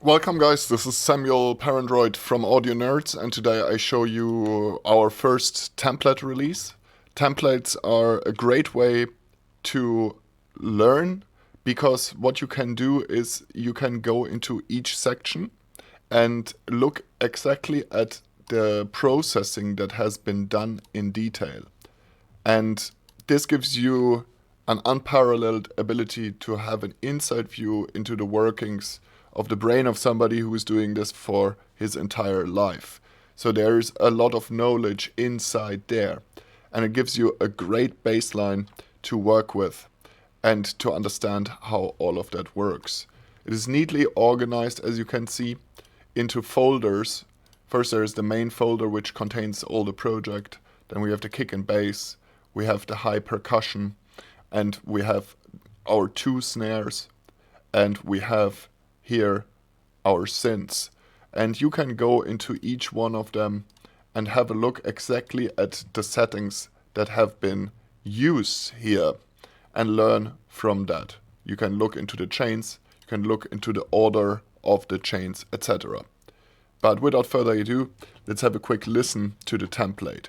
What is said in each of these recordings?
Welcome guys, this is Samuel Parandroid from Audionerdz, and today I show you our first template release. Templates are a great way to learn, because what you can do is you can go into each section and look exactly at the processing that has been done in detail. And this gives you an unparalleled ability to have an inside view into the workings of the brain of somebody who is doing this for his entire life. So there's a lot of knowledge inside there, and it gives you a great baseline to work with and to understand how all of that works. It is neatly organized, as you can see, into folders. First there is the main folder, which contains all the project. Then we have the kick and bass, we have the high percussion, and we have our 2 snares, and we have here our synths. And you can go into each one of them and have a look exactly at the settings that have been used here and learn from that. You can look into the chains, you can look into the order of the chains, etc. But without further ado, let's have a quick listen to the template.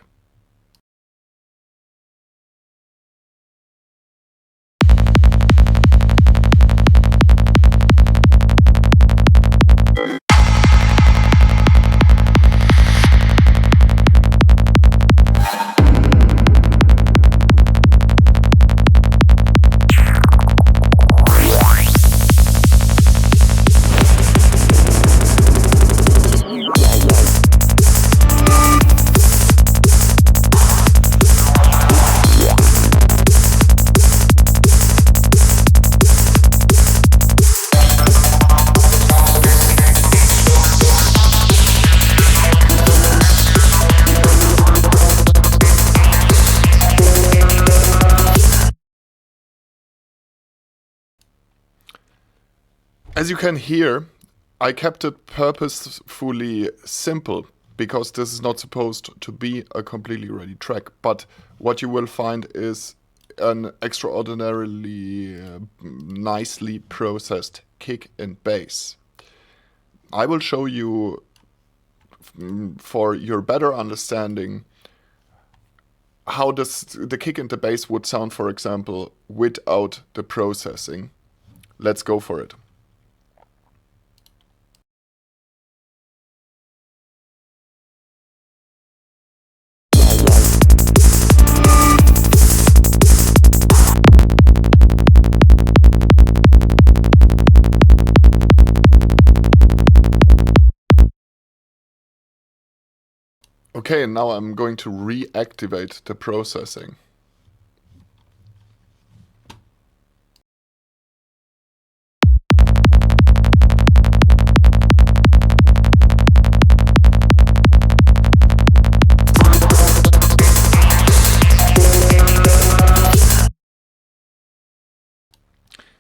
As you can hear, I kept it purposefully simple, because this is not supposed to be a completely ready track. But what you will find is an extraordinarily nicely processed kick and bass. I will show you, for your better understanding, how the kick and the bass would sound, for example, without the processing. Let's go for it. Okay, now I'm going to reactivate the processing.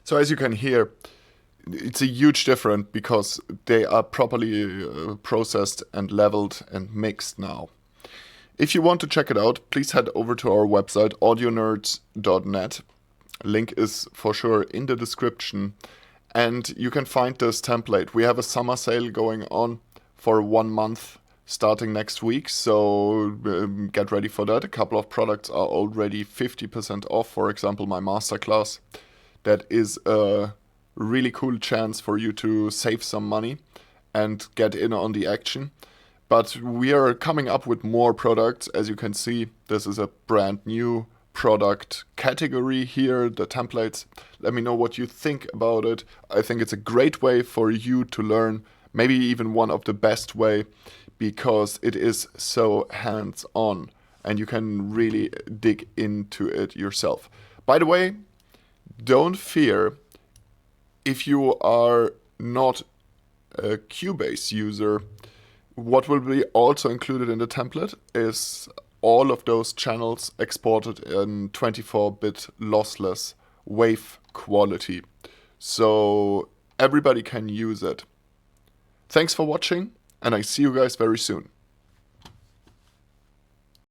So as you can hear, it's a huge difference, because they are properly processed and leveled and mixed now. If you want to check it out, please head over to our website, audionerds.net. Link is for sure in the description, and you can find this template. We have a summer sale going on for 1 month starting next week, so get ready for that. A couple of products are already 50% off, for example my masterclass. That is a really cool chance for you to save some money and get in on the action. But we are coming up with more products. As you can see, this is a brand new product category here, the templates. Let me know what you think about it. I think it's a great way for you to learn, maybe even one of the best way, because it is so hands-on and you can really dig into it yourself. By the way, don't fear if you are not a Cubase user. What will be also included in the template is all of those channels exported in 24-bit lossless wave quality. So everybody can use it. Thanks for watching, and I see you guys very soon.